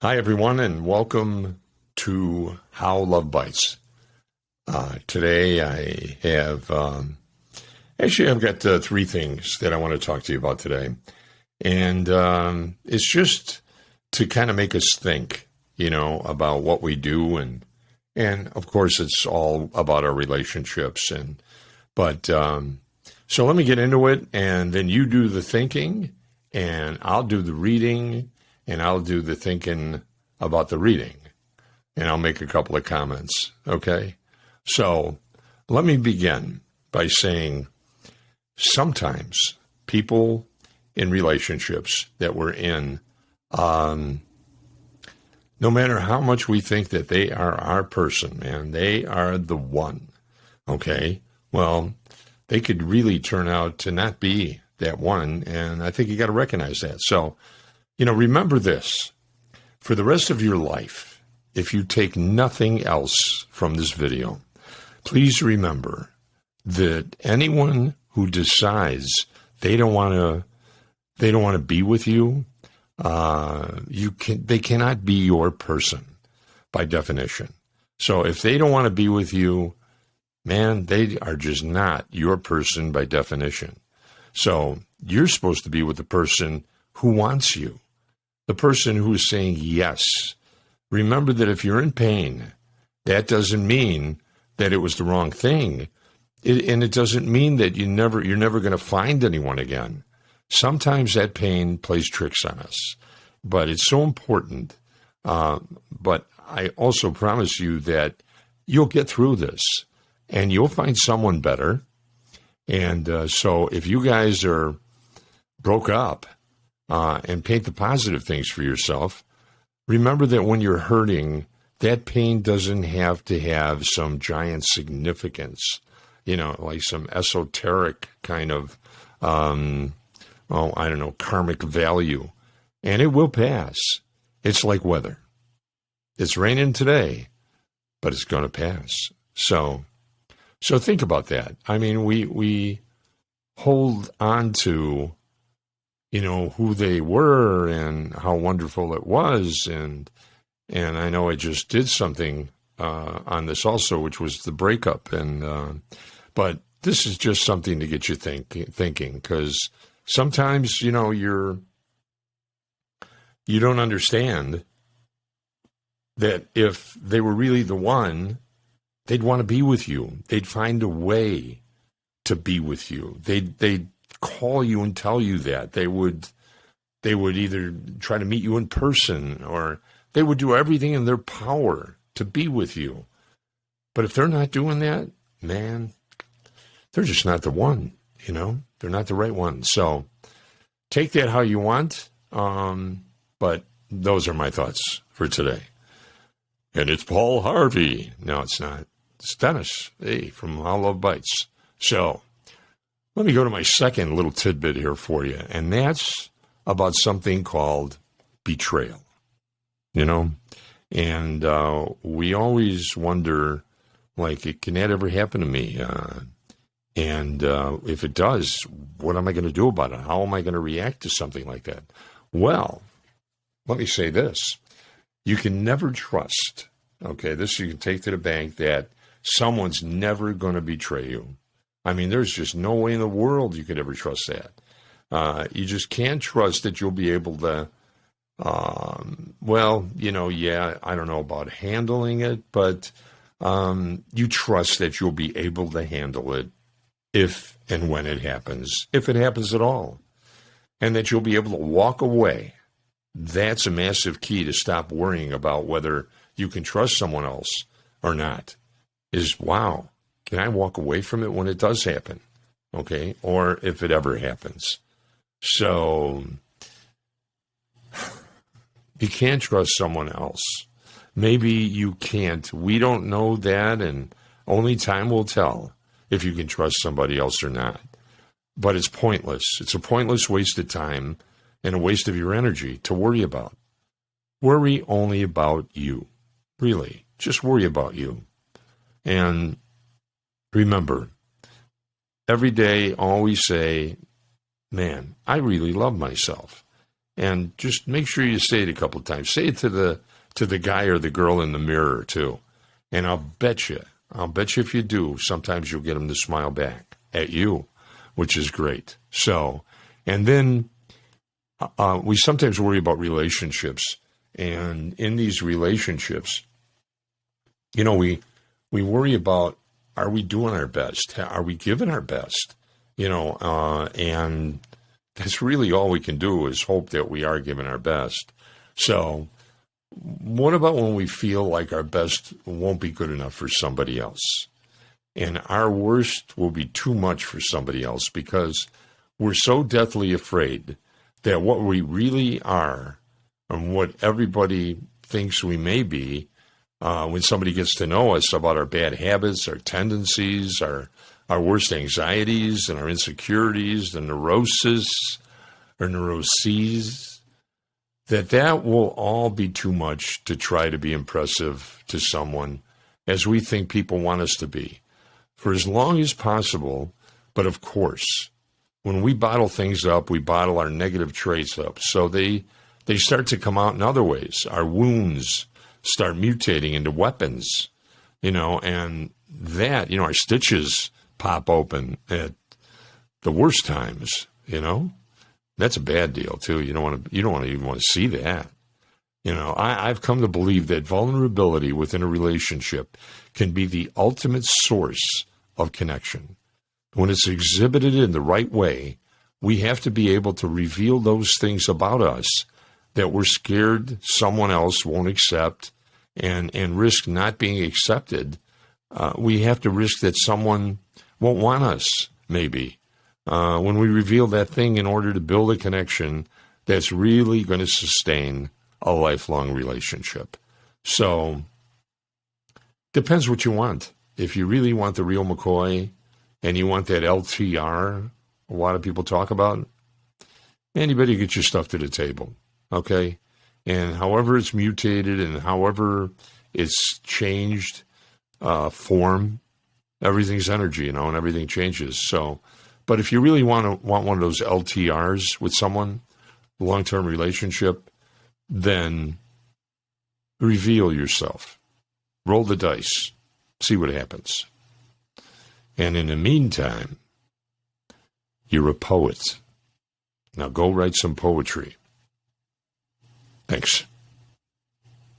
Hi, everyone, and welcome to How Love Bites. Today I have, I've got three things that I want to talk to you about today. And it's just to kind of make us think, about what we do. And of course, it's all about our relationships. So let me get into it, and then you do the thinking, and I'll do the reading, and I'll do the thinking about the reading, and I'll make a couple of comments, okay? So let me begin by saying sometimes people in relationships that we're in, no matter how much we think that they are our person, man, they are the one, okay? Well, they could really turn out to not be that one, and I think you got to recognize that. So, remember this. For the rest of your life, if you take nothing else from this video, please remember that anyone who decides they don't want to be with you, they cannot be your person by definition. So if they don't want to be with you, man, they are just not your person by definition. So you're supposed to be with the person who wants you. The person who is saying yes. Remember that if you're in pain, that doesn't mean that it was the wrong thing. And it doesn't mean that you're never going to find anyone again. Sometimes that pain plays tricks on us. But it's so important. But I also promise you that you'll get through this and you'll find someone better. And so if you guys are broke up, and paint the positive things for yourself, remember that when you're hurting, that pain doesn't have to have some giant significance, like some esoteric kind of, karmic value. And it will pass. It's like weather. It's raining today, but it's going to pass. So think about that. I mean, we hold on to who they were and how wonderful it was. And I know I just did something on this also, which was the breakup. But this is just something to get you thinking, because sometimes, you don't understand that if they were really the one, they'd want to be with you. They'd find a way to be with you. They'd call you and tell you that. They would either try to meet you in person, or they would do everything in their power to be with you. But if they're not doing that, man, they're just not the one, they're not the right one. So take that how you want. But those are my thoughts for today. And it's Paul Harvey. No, it's not. It's Dennis, from How Love Bites. So let me go to my second little tidbit here for you, and that's about something called betrayal, And we always wonder, can that ever happen to me? And if it does, what am I going to do about it? How am I going to react to something like that? Well, let me say this. You can never trust, this you can take to the bank, that someone's never going to betray you. I mean, there's just no way in the world you could ever trust that. You just can't trust that you'll be able to, I don't know about handling it, but you trust that you'll be able to handle it if and when it happens, if it happens at all, and that you'll be able to walk away. That's a massive key to stop worrying about whether you can trust someone else or not, wow. Can I walk away from it when it does happen? Okay. Or if it ever happens. So you can't trust someone else. Maybe you can't. We don't know that. And only time will tell if you can trust somebody else or not. But it's pointless. It's a pointless waste of time and a waste of your energy to worry about. Worry only about you. Really. Just worry about you. And remember, every day always say, man, I really love myself. And just make sure you say it a couple of times. Say it to the guy or the girl in the mirror too. And I'll bet you if you do, sometimes you'll get them to smile back at you, which is great. So, and then we sometimes worry about relationships. And in these relationships, you know, we worry about, are we doing our best? Are we giving our best? You know, and that's really all we can do is hope that we are giving our best. So what about when we feel like our best won't be good enough for somebody else? And our worst will be too much for somebody else because we're so deathly afraid that what we really are and what everybody thinks we may be, when somebody gets to know us about our bad habits, our tendencies, our worst anxieties and our insecurities, the neuroses, that will all be too much to try to be impressive to someone as we think people want us to be for as long as possible. But of course, when we bottle things up, we bottle our negative traits up. So they start to come out in other ways. Our wounds start mutating into weapons, you know, and that, you know, our stitches pop open at the worst times, you know. That's a bad deal too. You don't even want to see that. You know, I've come to believe that vulnerability within a relationship can be the ultimate source of connection. When it's exhibited in the right way, we have to be able to reveal those things about us that we're scared someone else won't accept and risk not being accepted. We have to risk that someone won't want us, maybe. When we reveal that thing in order to build a connection that's really going to sustain a lifelong relationship. So, depends what you want. If you really want the real McCoy and you want that LTR a lot of people talk about, anybody get your stuff to the table, okay? And however it's mutated and however it's changed form, everything's energy, you know, and everything changes. So, but if you really want one of those LTRs with someone, long-term relationship, then reveal yourself. Roll the dice. See what happens. And in the meantime, you're a poet. Now go write some poetry. Thanks.